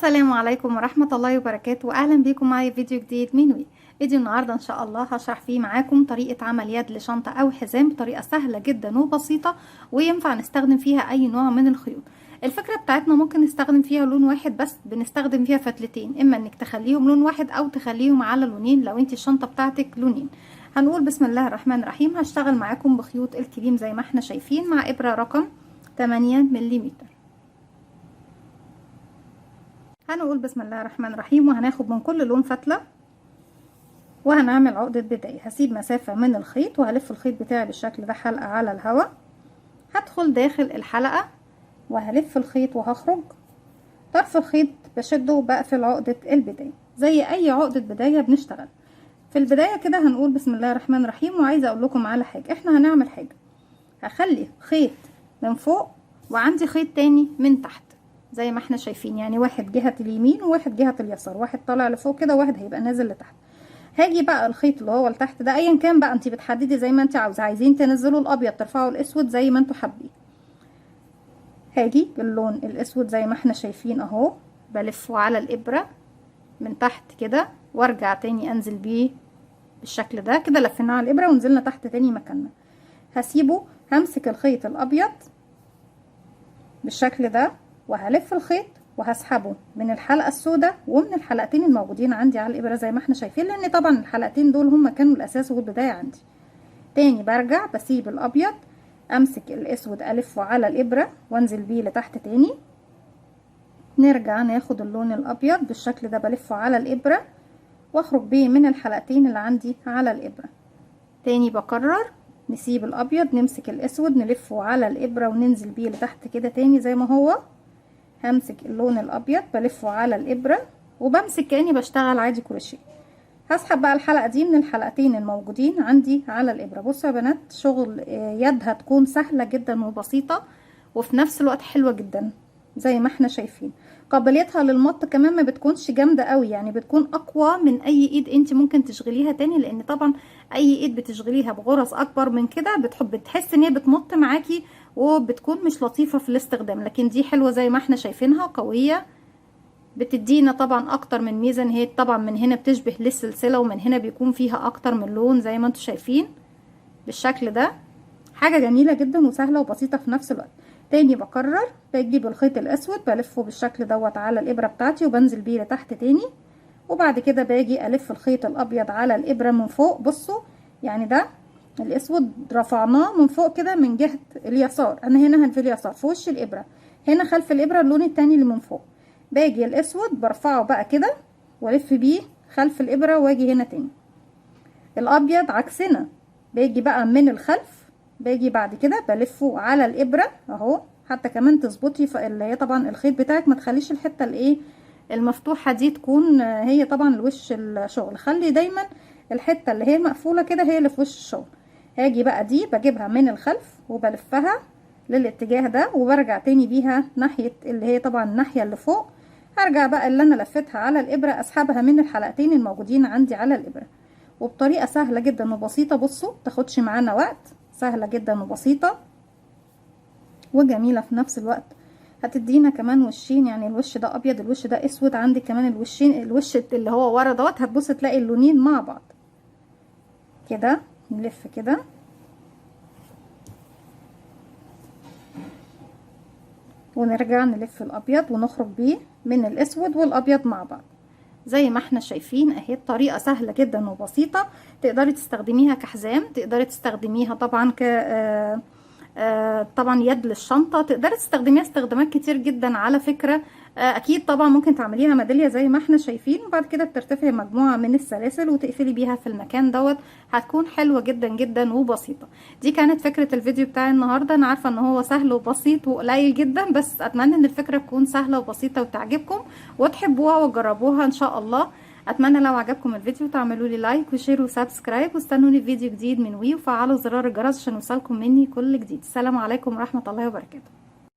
السلام عليكم ورحمة الله وبركاته، واهلا بيكم معايا فيديو جديد من وي. فيديو النهاردة ان شاء الله هشرح فيه معاكم طريقة عمل يد لشنطة او حزام بطريقة سهلة جدا وبسيطة، وينفع نستخدم فيها اي نوع من الخيوط. الفكرة بتاعتنا ممكن نستخدم فيها لون واحد بس، بنستخدم فيها فتلتين، اما انك تخليهم لون واحد او تخليهم على لونين لو انت الشنطة بتاعتك لونين. هنقول بسم الله الرحمن الرحيم. هشتغل معاكم بخيوط الكريم زي ما احنا شايفين، مع ابرة رقم 8 ملم. هنقول بسم الله الرحمن الرحيم، وهناخد من كل لون فتلة وهنعمل عقدة بداية. هسيب مسافة من الخيط وهلف الخيط بتاعي بالشكل ده حلقة على الهواء. هدخل داخل الحلقة وهلف الخيط وهخرج. طرف الخيط بشده وبقفل عقدة البداية زي اي عقدة بداية بنشتغل. في البداية كده هنقول بسم الله الرحمن الرحيم. وعايزة اقول لكم على حاجة، احنا هنعمل حاجة، هخلي خيط من فوق وعندي خيط تاني من تحت زي ما احنا شايفين، يعني واحد جهة اليمين وواحد جهة اليسار، واحد طالع لفوق كده وواحد هيبقى نازل لتحت. هاجي بقى الخيط اللي هو لتحت ده ايا كان بقى، انت بتحددي زي ما انت عاوزه، عايزين تنزلوا الابيض ترفعوا الاسود زي ما انتوا حابين. هاجي باللون الاسود زي ما احنا شايفين اهو، بلفه على الابره من تحت كده وارجع تاني انزل بيه بالشكل ده كده. لفيناه على الابره ونزلنا تحت تاني مكاننا. هسيبه، همسك الخيط الابيض بالشكل ده وهلف الخيط وهسحبه من الحلقة السوداء ومن الحلقتين الموجودين عندي على الإبرة زي ما احنا شايفين، لأن طبعا الحلقتين دول هما كانوا الأساس والبداية عندي. تاني برجع بسيب الأبيض، أمسك الأسود ألفه على الإبرة وانزل بيه لتحت تاني. نرجع ناخد اللون الأبيض بالشكل ده بلفه على الإبرة واخرج بيه من الحلقتين اللي عندي على الإبرة. تاني بكرر، نسيب الأبيض نمسك الأسود نلفه على الإبرة وننزل بيه لتحت كده تاني زي ما هو. همسك اللون الابيض بلفه على الابره وبمسك كاني بشتغل عادي كروشيه. هسحب بقى الحلقه دي من الحلقتين الموجودين عندي على الابره. بصوا يا بنات، شغل يد هتكون سهله جدا وبسيطه وفي نفس الوقت حلوه جدا زي ما احنا شايفين. قابليتها للمط كمان ما بتكونش جامده قوي، يعني بتكون اقوى من اي ايد انت ممكن تشغليها تاني، لان طبعا اي ايد بتشغليها بغرز اكبر من كده بتحس ان هي بتمط معاكي وبتكون مش لطيفة في الاستخدام. لكن دي حلوة زي ما احنا شايفينها، قوية، بتدينا طبعا اكتر من ميزة. ان هي طبعا من هنا بتشبه للسلسلة ومن هنا بيكون فيها اكتر من لون زي ما انتوا شايفين بالشكل ده. حاجة جميلة جدا وسهلة وبسيطة في نفس الوقت. تاني بكرر، بجيب الخيط الاسود بلفه بالشكل دوت على الابرة بتاعتي وبنزل بيه لتحت تاني. وبعد كده باجي الف الخيط الابيض على الابرة من فوق. بصوا يعني ده الاسود رفعناه من فوق كده من جهة اليسار، انا هنا في اليسار في وش الابرة، هنا خلف الابرة اللون التاني اللي من فوق. باجي الاسود برفعه بقى كده والف بيه خلف الابرة واجي هنا تاني. الابيض عكسنا، باجي بقى من الخلف، باجي بعد كده بلفه على الابرة اهو. حتى كمان تظبطي اللي هي طبعا الخيط بتاعك ما تخليش الحتة الايه المفتوحة دي تكون هي طبعا الوش الشغل، خلي دايما الحتة اللي هي المقفولة كده هي اللي في وش الشغل. هاجي بقى دي بجيبها من الخلف وبلفها للاتجاه ده وبرجع تاني بيها ناحية اللي هي طبعا الناحية اللي فوق. هرجع بقى اللي انا لفتها على الابرة اسحبها من الحلقتين الموجودين عندي على الابرة، وبطريقة سهلة جدا وبسيطة. بصوا تاخدش معانا وقت، سهلة جدا وبسيطة وجميلة في نفس الوقت. هتدينا كمان وشين، يعني الوش ده ابيض الوش ده اسود، عندك كمان الوشين، الوش اللي هو ورا دوت هتبص تلاقي اللونين مع بعض كده. نلف كده ونرجع نلف الابيض ونخرج بيه من الاسود والابيض مع بعض زي ما احنا شايفين اهي. الطريقة سهلة جدا وبسيطة، تقدري تستخدميها كحزام، تقدري تستخدميها طبعا طبعا يد للشنطة، تقدري تستخدميها استخدامات كتير جدا على فكرة. اكيد طبعا ممكن تعمليها ميدالية زي ما احنا شايفين، وبعد كده بترتفعي مجموعة من السلاسل وتقفلي بيها في المكان دوت، هتكون حلوة جدا جدا وبسيطة. دي كانت فكرة الفيديو بتاعي النهاردة. انا عارفة ان هو سهل وبسيط وقليل جدا، بس اتمنى ان الفكرة تكون سهلة وبسيطة وتعجبكم وتحبوها وتجربوها ان شاء الله. اتمنى لو عجبكم الفيديو تعملوا لي لايك وشير وسبسكرايب، واستنوني في فيديو جديد من وي، وفعلوا زرار الجرس عشان يوصلكم مني كل جديد. السلام عليكم ورحمة الله وبركاته.